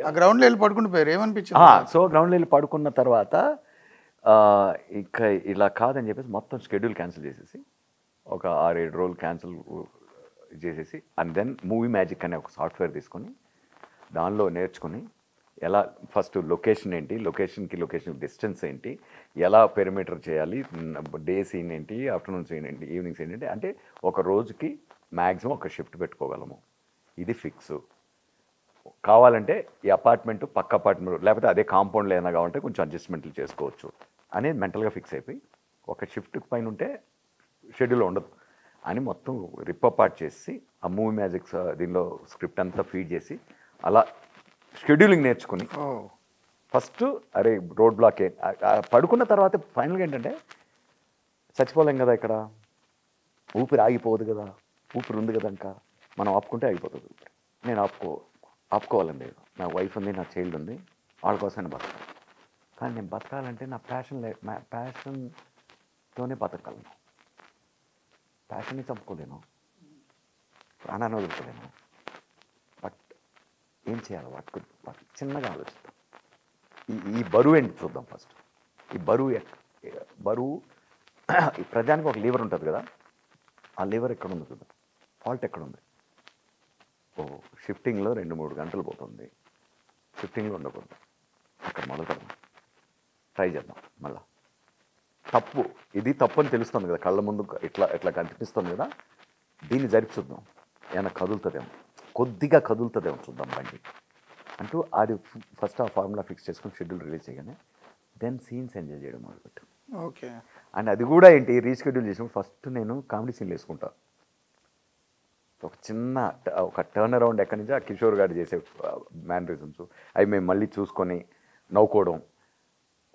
ఆ గ్రౌండ్లో వెళ్ళి పడుకుంటూ పోయారు, ఏమనిపించింది? సో గ్రౌండ్లో వెళ్ళి పడుకున్న తర్వాత ఇక ఇలా కాదని చెప్పేసి మొత్తం షెడ్యూల్ క్యాన్సిల్ చేసేసి ఒక 6-7 రోజులు క్యాన్సిల్ చేసేసి అండ్ దెన్ మూవీ మ్యాజిక్ అనే ఒక సాఫ్ట్వేర్ తీసుకొని దానిలో నేర్చుకుని ఎలా ఫస్ట్ లొకేషన్ ఏంటి, లొకేషన్ డిస్టెన్స్ ఏంటి, ఎలా పెరిమీటర్ చేయాలి, డే సీన్ ఏంటి, ఆఫ్టర్నూన్ సీన్ ఏంటి, ఈవినింగ్ సీన్ ఏంటి, అంటే ఒక రోజుకి మ్యాక్సిమం ఒక షిఫ్ట్ పెట్టుకోగలము, ఇది ఫిక్స్. కావాలంటే ఈ అపార్ట్మెంట్ పక్క అపార్ట్మెంట్ లేకపోతే అదే కాంపౌండ్లో ఏమైనా కావాలంటే కొంచెం అడ్జస్ట్మెంట్లు చేసుకోవచ్చు అనేది మెంటల్గా ఫిక్స్ అయిపోయి ఒక షిఫ్ట్ పైన ఉంటే షెడ్యూల్ ఉండదు అని మొత్తం రిప్పపార్ట్ చేసి ఆ మూవీ మ్యాజిక్స్ దీనిలో స్క్రిప్ట్ అంతా ఫీడ్ చేసి అలా షెడ్యూలింగ్ నేర్చుకుని ఫస్ట్ అరే రోడ్ బ్లాక్ పడుకున్న తర్వాత ఫైనల్గా ఏంటంటే చచ్చిపోలేం కదా, ఇక్కడ ఊపిరి ఆగిపోదు కదా, ఊపిరి ఉంది కదా, ఇంకా మనం ఆపుకుంటే ఆగిపోతుంది ఊపిరి. నేను ఆపుకోవాలని లేదు, నా వైఫ్ ఉంది, నా చైల్డ్ ఉంది, వాళ్ళ కోసమే బతకాలి. కానీ నేను బతకాలంటే నా ప్యాషన్తోనే బతకగలను. ప్యాషన్ని చంపుకోలేను, ప్రాణాన్ని వదులుకోలేను. బట్ ఏం చేయాలి వాటికి చిన్నగా ఆలోచిద్దాం. ఈ బరువు ఏంటి చూద్దాం ఫస్ట్. ఈ బరువు ఈ ప్రజానికి ఒక లీవర్ ఉంటుంది కదా, ఆ లీవర్ ఎక్కడ ఉంది చూద్దాం, ఫాల్ట్ ఎక్కడ ఉంది. షిఫ్టింగ్లో 2-3 గంటలు పోతుంది, షిఫ్టింగ్లో ఉండకూడదు, అక్కడ మొదలు పెడదాం, ట్రై చేద్దాం. మళ్ళీ ఇది తప్పు అని తెలుస్తుంది కదా, కళ్ళ ముందు ఇట్లా కనిపిస్తుంది కదా, దీన్ని జరిపి చూద్దాం, ఏమైనా కదులుతుందేమో, కొద్దిగా కదులుతుందేమో చూద్దాం బండి అంటూ అది ఫస్ట్ ఆ ఫార్ములా ఫిక్స్ చేసుకుని షెడ్యూల్ రిలీజ్ చేయగానే దెన్ సీన్స్ ఎంజాయ్ చేయడం మొదలుపెట్టాం. ఓకే. అండ్ అది కూడా ఏంటి, రీషెడ్యూల్ చేసినప్పుడు ఫస్ట్ నేను కామెడీ సీన్లు వేసుకుంటా. ఒక చిన్న ఒక టర్న్ అరౌండ్ ఎక్కడి నుంచి ఆ కిషోర్ గారు చేసే మ్యానరిజమ్స్ అవి మేము మళ్ళీ చూసుకొని నవ్వుకోవడం.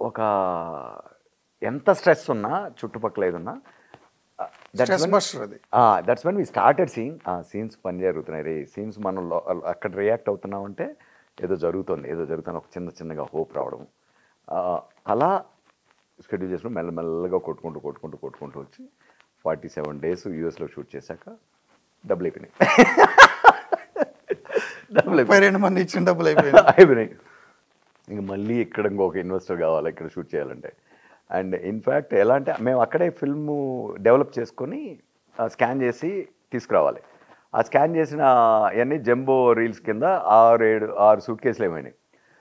ఒక ఎంత స్ట్రెస్ ఉన్నా చుట్టుపక్కల ఏదున్నా that's when we started seeing scenes పని జరుగుతున్నాయి రే, సీన్స్ మనం అక్కడ రియాక్ట్ అవుతున్నామంటే ఏదో జరుగుతుంది ఒక చిన్నగా హోప్ రావడం. అలా షెడ్యూల్ చేసిన మెల్లమెల్లగా కొట్టుకుంటూ వచ్చి 47 days యూఎస్లో షూట్ చేశాక డబ్బులు అయిపోయినాయి. 32 మంది ఇచ్చిన డబ్బులు అయిపోయినాయి. ఇంక మళ్ళీ ఇక్కడ ఇంకొక ఇన్వెస్టర్ కావాలి ఇక్కడ షూట్ చేయాలంటే. అండ్ ఇన్ఫ్యాక్ట్ ఎలా అంటే మేము అక్కడే ఫిల్మ్ డెవలప్ చేసుకొని స్కాన్ చేసి తీసుకురావాలి. ఆ స్కాన్ చేసిన అవన్నీ జంబో రీల్స్ కింద 6 సూట్ కేసులు ఏమైనాయి.